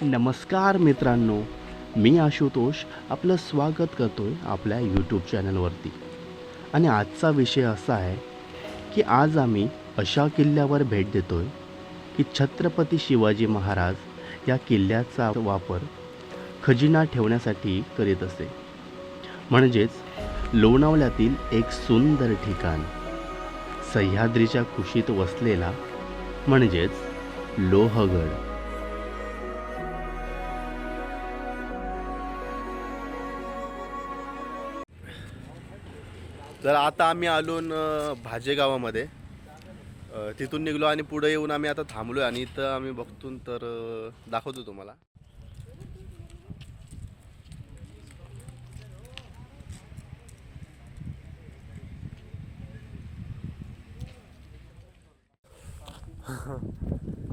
नमस्कार मित्रांनो, मी आशुतोष आपलं स्वागत करतोय आपल्या यूट्यूब चॅनलवरती. आणि आजचा विषय असा आहे की आज आम्ही अशा किल्ल्यावर भेट देतोय की छत्रपती शिवाजी महाराज या किल्ल्याचा वापर खजिना ठेवण्यासाठी करीत असे. म्हणजेच लोणावळ्यातील एक सुंदर ठिकाण, सह्याद्रीच्या कुशीत वसलेला म्हणजेच लोहगड. तर आता आम्ही आलो भाजे गावामध्ये. तिथून निघलो आणि पुढे येऊन आम्ही आता थांबलो आणि इथं आम्ही बघतो तर दाखवतो तुम्हाला.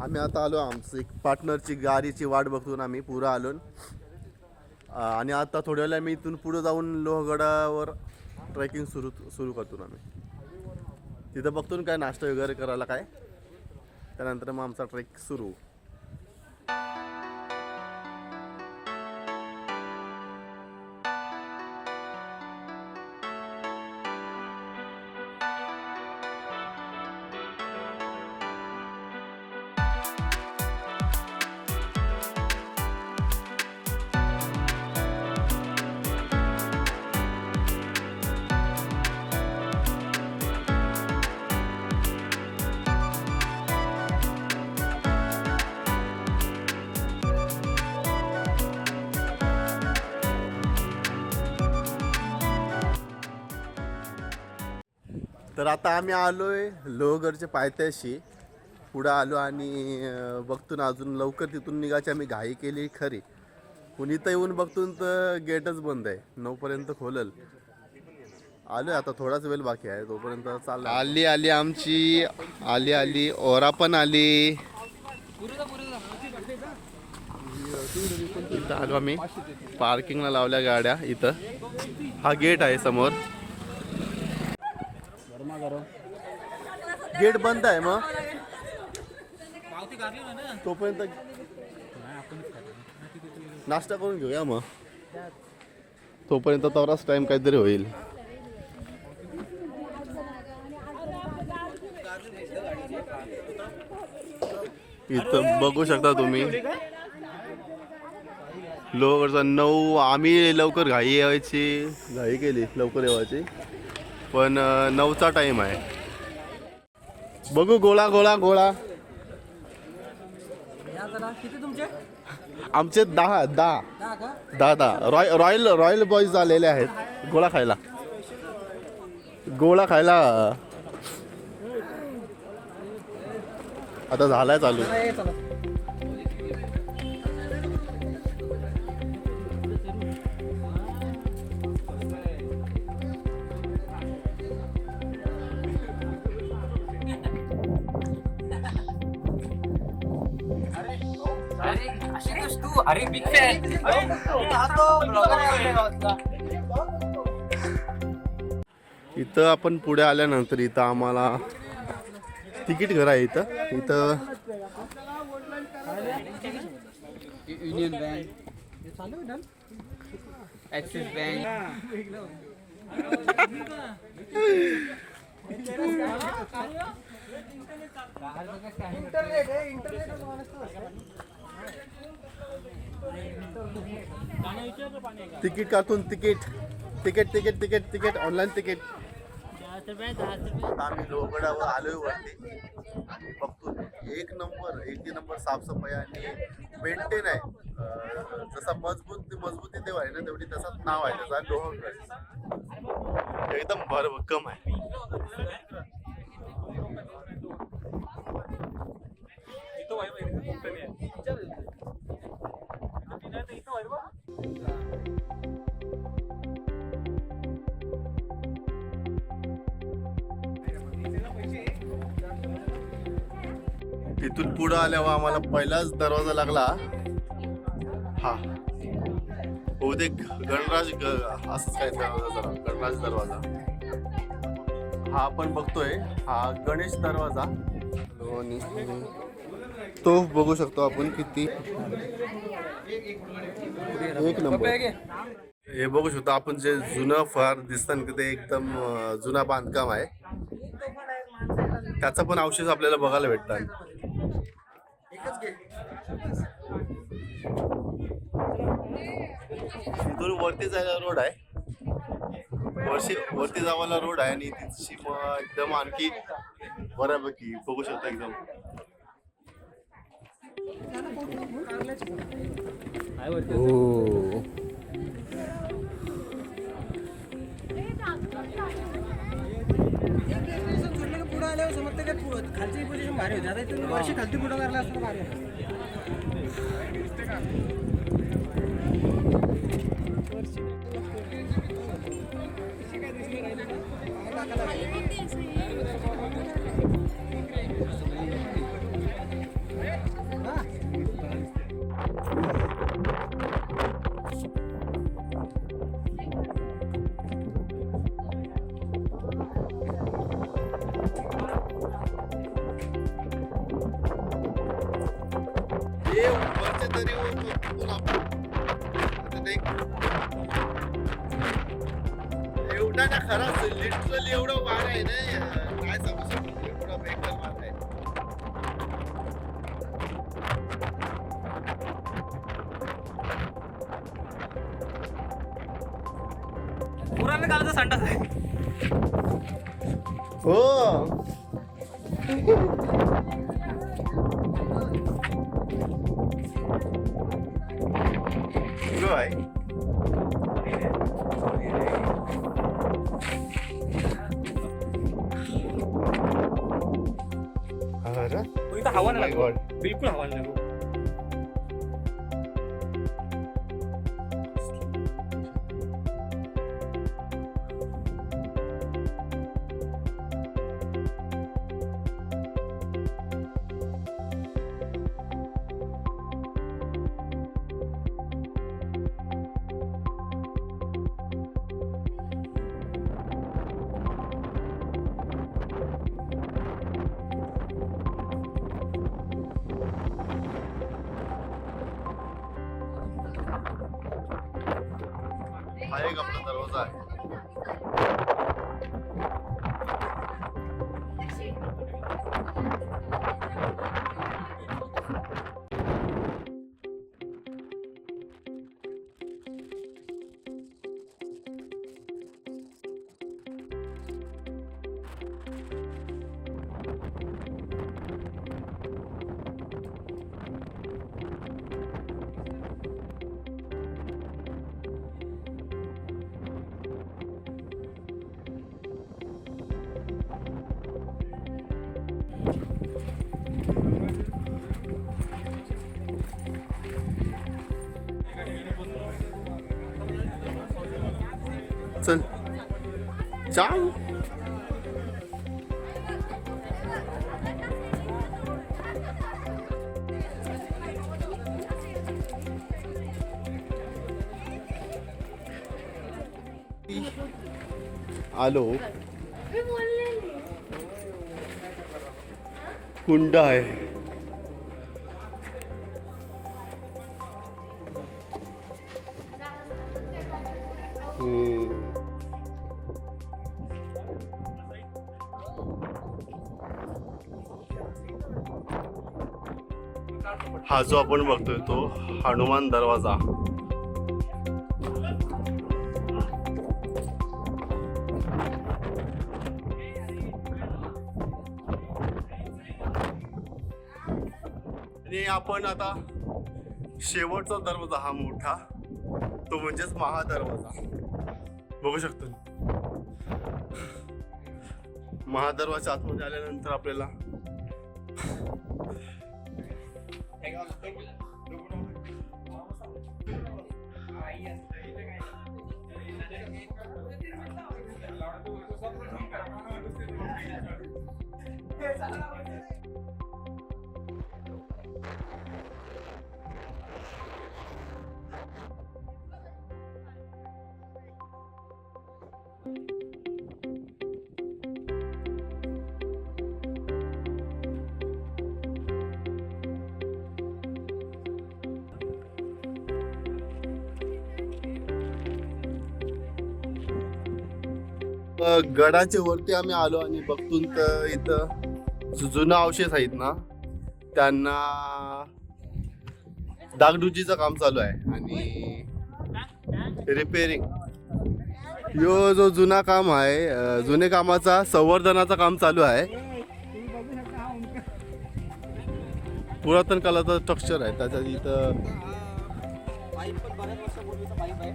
आम्ही आता आलो, आमचं एक पार्टनरची गाडीची वाट बघतून आम्ही पुढं आलो. आणि आता थोड्या वेळा मी इथून पुढं जाऊन लोहगडावर ट्रेकिंग सुरू करतो आम्ही. तिथं बघतो काय नाश्ता वगैरे करायला काय, त्यानंतर मग आमचा ट्रेक सुरू. तर आता आम्ही आलोय लोहगडच्या पायथ्याशी. पुढं आलो आणि बघतो ना अजून लवकर तिथून निघायची आम्ही घाई केली खरी, पण इथं येऊन बघतो तर गेटच बंद आहे. 9 पर्यंत खोलल. आलोय आता, थोडाच वेळ बाकी आहे, तोपर्यंत चाललं. आली आली ओरा पण आली. इथं आलो आम्ही, पार्किंगला लावल्या गाड्या. इथं हा गेट आहे समोर. गेट बंद आहे, मग तोपर्यंत नाश्ता करून घेऊया. मग तोपर्यंत तवराच टाइम काहीतरी होईल. इथं बघू शकता तुम्ही लोहगडचा 9. आम्ही लवकर घाई केली लवकर येवायची, पण 9चा टाइम आहे. बघू गोळा किती तुमचे? आमचे 10 रॉयल बॉईज आलेले आहेत गोळा खायला. आता झालाय चालू. अरे बिग फॅन. इथं आपण पुढे आल्यानंतर इथं आम्हाला तिकीट घर आहे. इथं union bank, axis bank. Ticket काढून तिकीट ऑनलाईन तिकीट. आम्ही लोहगडावर आलोय वरती. बघतो एक नंबर साफसफाई आणि मेंटेन आहे. जसा मजबूती देव आहे ना, तेवढी तसंच नाव आहे त्याचा, लोहगड. एकदम भरभक्कम आहे. इथून पुढं आल्यावर आम्हाला पहिलाच दरवाजा लागला. हा बहुतेक गणराज असंच काय दरवाजा, गणराज दरवाजा. हा आपण बघतोय हा गणेश दरवाजा. तो बघू शकतो आपण किती एक नंबर. हे बघू शकतो आपण जे जुनं फार दिसतं ना ते एकदम जुना बांधकाम आहे. त्याचं पण अवशेष आपल्याला बघायला भेटतात. इथून वरती जायला रोड आहे. वरती जावायला रोड आहे आणि तिची एकदम आणखी बऱ्यापैकी बघू शकता एकदम. हो पुढे आल्यावर समजतं का खालची पोझिशन भारी होती. आता इथून वर्षी खालती पुढे करला असतं भारी होतं. एवढा ना खरंच लिटरली एवढं वाढ आहे ना, काय सांगू शकतो. एवढा भयंकर वाढ आहे. पुराने काळाचा संडास आहे. हो आहे. हवा नाही बिलकुल हवा नाही. हा एक आपला दरवाजा आहे. चल जाऊ. आलो. कुंड आहे. हा जो आपण बघतोय तो हनुमान दरवाजा. आणि आपण आता शेवटचा दरवाजा हा मोठा तो म्हणजेच महादरवाजा बघू शकतो. महादरवाजा आतमध्ये आल्यानंतर आपल्याला गडाच्या वरती आम्ही आलो आणि बघतून तर इथं जुनं अवशेष आहेत ना त्यांना डागडुजीचं काम चालू आहे आणि रिपेअरिंग यो जो जुना काम आहे जुने कामाचा संवर्धनाचं काम चालू आहे. पुरातन काळाचं स्ट्रक्चर आहे त्याच्यात इथं पाईप पण बऱ्याच वर्षापूर्वीचा पाईप आहे.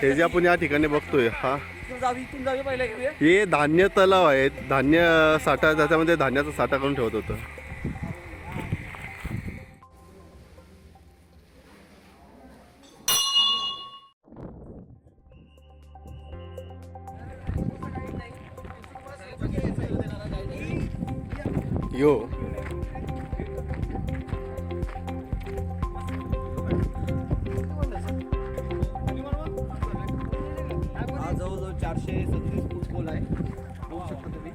हे जे आपण या ठिकाणी बघतोय हा इथून जाऊया पहिला घेऊया. हे धान्य तलाव आहेत. धान्य साठा त्याच्यामध्ये धान्याचा साठा करून ठेवत होतं. यो हा जवळजवळ 437 फूट खोल आहे. बघू शकता तुम्ही.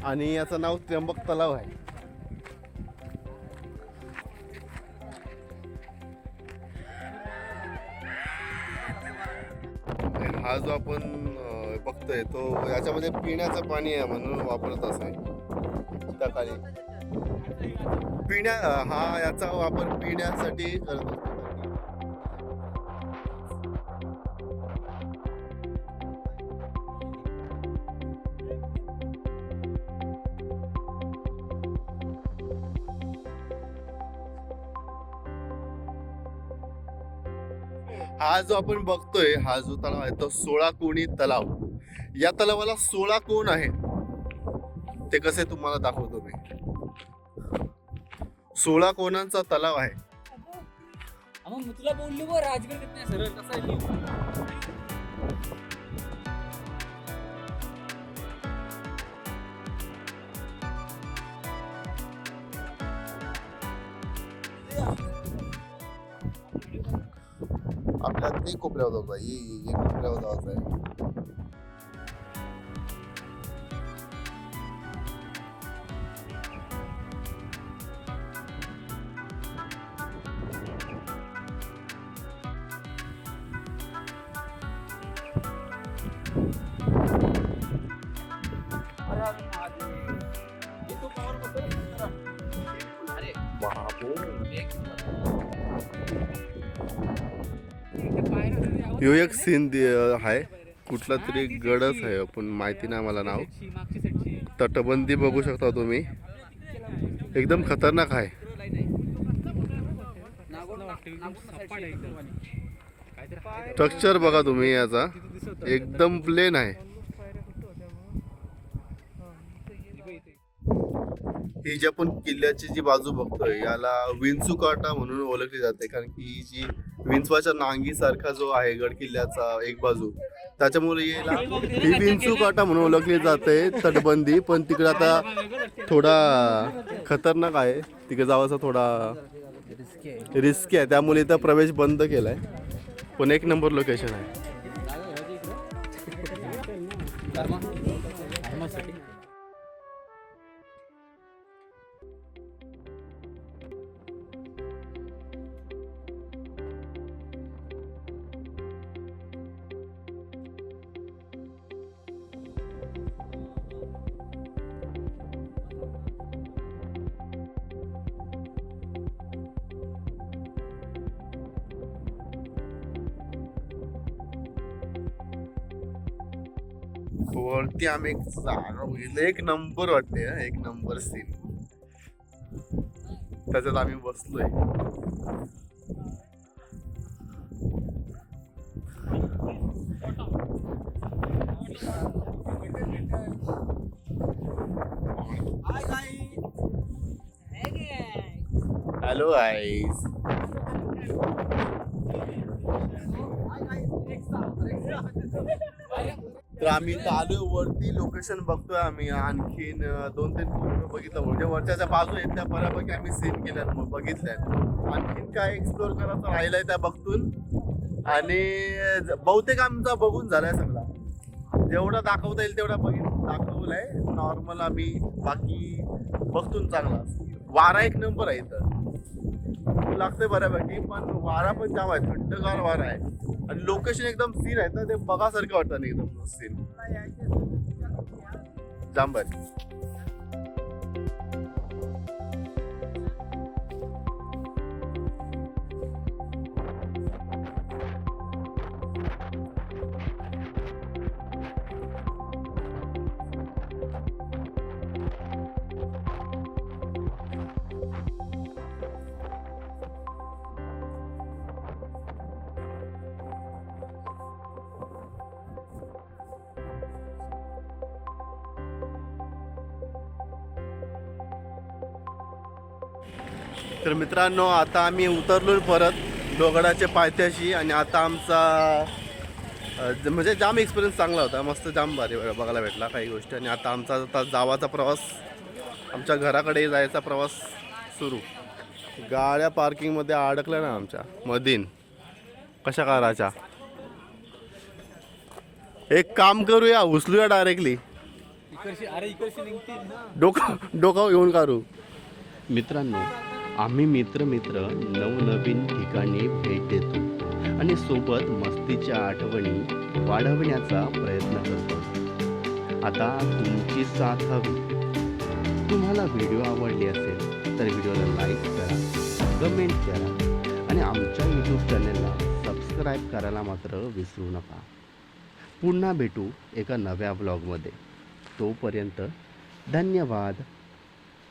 आणि याचं नाव त्र्यंबक तलाव आहे. हा जो आपण बघतोय तो याच्यामध्ये पिण्याचं पाणी आहे म्हणून वापरत असाय त्या काळी. हा याचा वापर पिण्यासाठी करत असतो. हा जो आपण बघतोय हा जो तलाव आहे तो 16 कोणी तलाव. या तलावाला 16 कोण आहे ते कसे तुम्हाला दाखवतो मी. 16 कोणांचा तलाव आहे. मग तुला बोलली बघ राजगड किती सरळ कसा आहे. आपल्या ते कोपऱ्यावर जाऊ ये कोपऱ्यावर जायचं आहे. यो एक सीन आहे कुठला तरी गडच आहे पण माहिती नाही मला नाव. तटबंदी बघू शकता तुम्ही एकदम खतरनाक आहे. स्ट्रक्चर बघा तुम्ही याचा एकदम प्लेन आहे. ही जी आपण किल्ल्याची जी बाजू बघतोय याला विंचू काटा म्हणून ओळखली जाते कारण की ही जी विंचवाच्या नांगी सारखा जो आहे गड किल्ल्याचा एक बाजू त्याच्यामुळे याला ही विंचू काटा म्हणून ओळखली जाते तटबंदी. पण तिकडे आता थोडा खतरनाक आहे तिकडे जावाचा थोडा रिस्की आहे त्यामुळे इथं प्रवेश बंद केलाय. पण एक नंबर लोकेशन आहे. वरती आम्ही एक जागा बघितलं एक नंबर वाटते एक नंबर सीन. त्याच्यात आम्ही बसलोय. हॅलो गाईस. तर आम्ही इथं आलोय वरती लोकेशन बघतोय आम्ही. आणखीन 2-3 फोटो बघितलं म्हणजे वरच्या बाजू आहेत त्या बऱ्यापैकी आम्ही सीन केल्यात मग बघितल्यात. आणखीन काय एक्सप्लोर करायचं राहिलंय त्या बघतून आणि बहुतेक आमचा बघून झालाय सगळा. जेवढा दाखवता येईल तेवढा दाखवलाय. नॉर्मल आम्ही बाकी बघतून चांगला. वारा एक नंबर आहे इथं लागतंय बऱ्यापैकी पण वारा पण जाम आहे थंडगार वारा आहे आणि लोकेशन एकदम सीन आहे ना, ते बघासारखं वाटतं ना एकदम सीन. जाम भारी. तर मित्रांनो, आता आम्ही उतरलो परत डोंगराच्या पायथ्याशी आणि आता आमचा म्हणजे जाम एक्सपिरियन्स चांगला होता. मस्त जाम भारी बघायला भेटला काही गोष्टी. आणि आता आमचा आता जावाचा प्रवास, आमच्या घराकडे जायचा प्रवास सुरू. गाड्या पार्किंगमध्ये अडकल्या ना आमच्या मधीन, कशा करायच्या. एक काम करूया, उचलूया डायरेक्टली, डोकं घेऊन काढू. मित्रांनो, आम्ही मित्र नवनवीन ठिकाणी भेट देतो आणि सोबत मस्तीच्या आठवणी वाढवण्याचा प्रयत्न करतो. आता तुमची साथ हवी. तुम्हाला व्हिडिओ आवडली असेल तर व्हिडिओला लाईक करा, कमेंट करा आणि आमच्या यूट्यूब चॅनलला सबस्क्राईब करायला मात्र विसरू नका. पुन्हा भेटू एका नव्या ब्लॉगमध्ये. तोपर्यंत धन्यवाद.